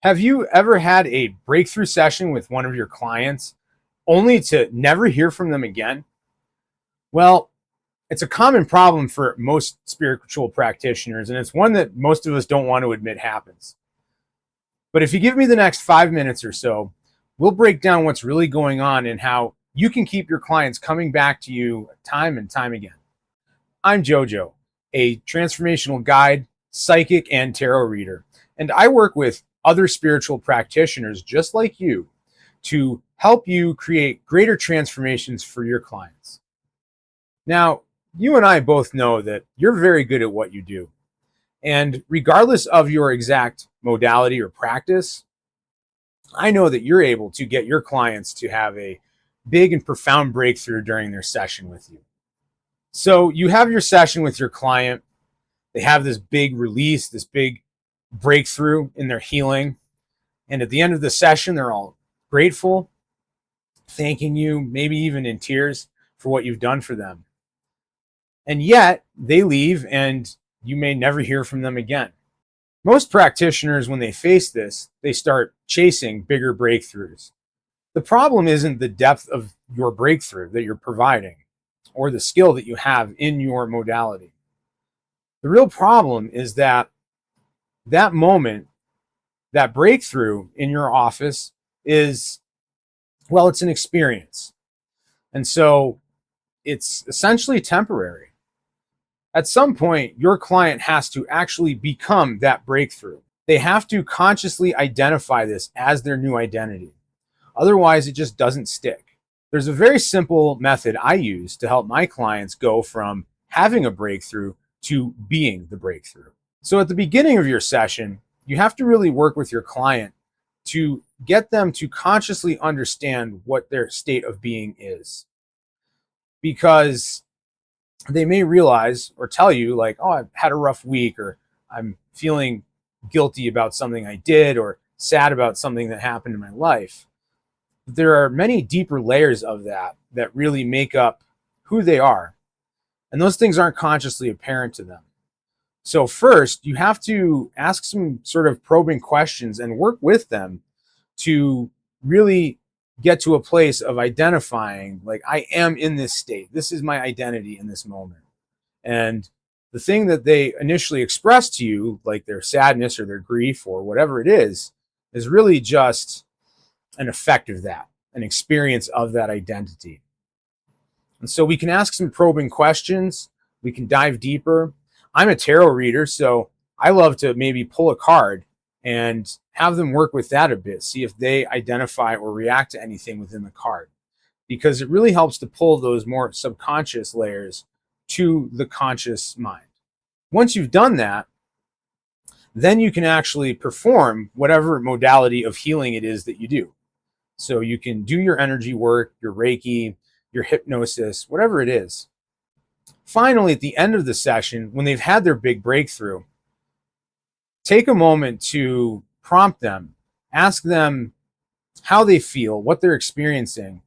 Have you ever had a breakthrough session with one of your clients only to never hear from them again? Well, it's a common problem for most spiritual practitioners, and it's one that most of us don't want to admit happens. But if you give me the next 5 minutes or so, we'll break down what's really going on and how you can keep your clients coming back to you time and time again. I'm Jojo, a transformational guide, psychic, and tarot reader, and I work with other spiritual practitioners just like you to help you create greater transformations for your clients. Now, you and I both know that you're very good at what you do. And regardless of your exact modality or practice, I know that you're able to get your clients to have a big and profound breakthrough during their session with you. So you have your session with your client. They have this big release, this big breakthrough in their healing. And at the end of the session, they're all grateful, thanking you, maybe even in tears for what you've done for them. And yet they leave and you may never hear from them again. Most practitioners, when they face this, they start chasing bigger breakthroughs. The problem isn't the depth of your breakthrough that you're providing or the skill that you have in your modality. The real problem is that moment, that breakthrough in your office is, well, it's an experience. And so it's essentially temporary. At some point, your client has to actually become that breakthrough. They have to consciously identify this as their new identity. Otherwise, it just doesn't stick. There's a very simple method I use to help my clients go from having a breakthrough to being the breakthrough. So at the beginning of your session, you have to really work with your client to get them to consciously understand what their state of being is. Because they may realize or tell you like, oh, I've had a rough week, or I'm feeling guilty about something I did, or sad about something that happened in my life. But there are many deeper layers of that really make up who they are. And those things aren't consciously apparent to them. So first, you have to ask some sort of probing questions and work with them to really get to a place of identifying, like, I am in this state. This is my identity in this moment. And the thing that they initially express to you, like their sadness or their grief or whatever it is really just an effect of that, an experience of that identity. And so we can ask some probing questions. We can dive deeper. I'm a tarot reader, so I love to maybe pull a card and have them work with that a bit, see if they identify or react to anything within the card, because it really helps to pull those more subconscious layers to the conscious mind. Once you've done that, then you can actually perform whatever modality of healing it is that you do. So you can do your energy work, your Reiki, your hypnosis, whatever it is. Finally, at the end of the session, when they've had their big breakthrough, take a moment to prompt them, ask them how they feel, what they're experiencing,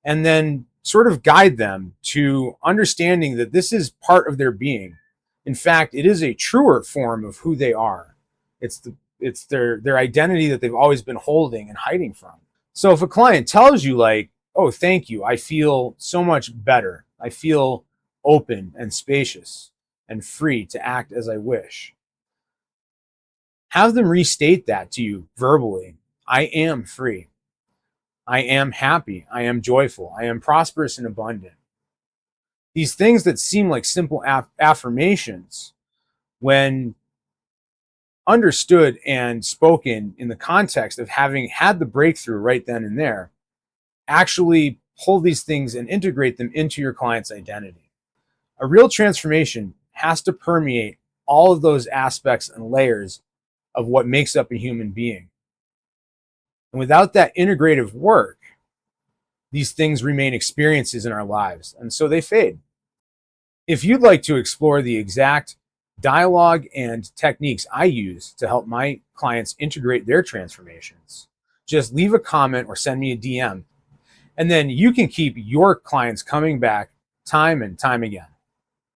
and then sort of guide them to understanding that this is part of their being. In fact, it is a truer form of who they are. It's their identity that they've always been holding and hiding from. So if a client tells you like, oh, thank you, I feel so much better. I feel open and spacious and free to act as I wish. Have them restate that to you verbally. I am free. I am happy. I am joyful. I am prosperous and abundant. These things that seem like simple affirmations, when understood and spoken in the context of having had the breakthrough right then and there, actually pull these things and integrate them into your client's identity. A real transformation has to permeate all of those aspects and layers of what makes up a human being. And without that integrative work, these things remain experiences in our lives, and so they fade. If you'd like to explore the exact dialogue and techniques I use to help my clients integrate their transformations, just leave a comment or send me a DM, and then you can keep your clients coming back time and time again.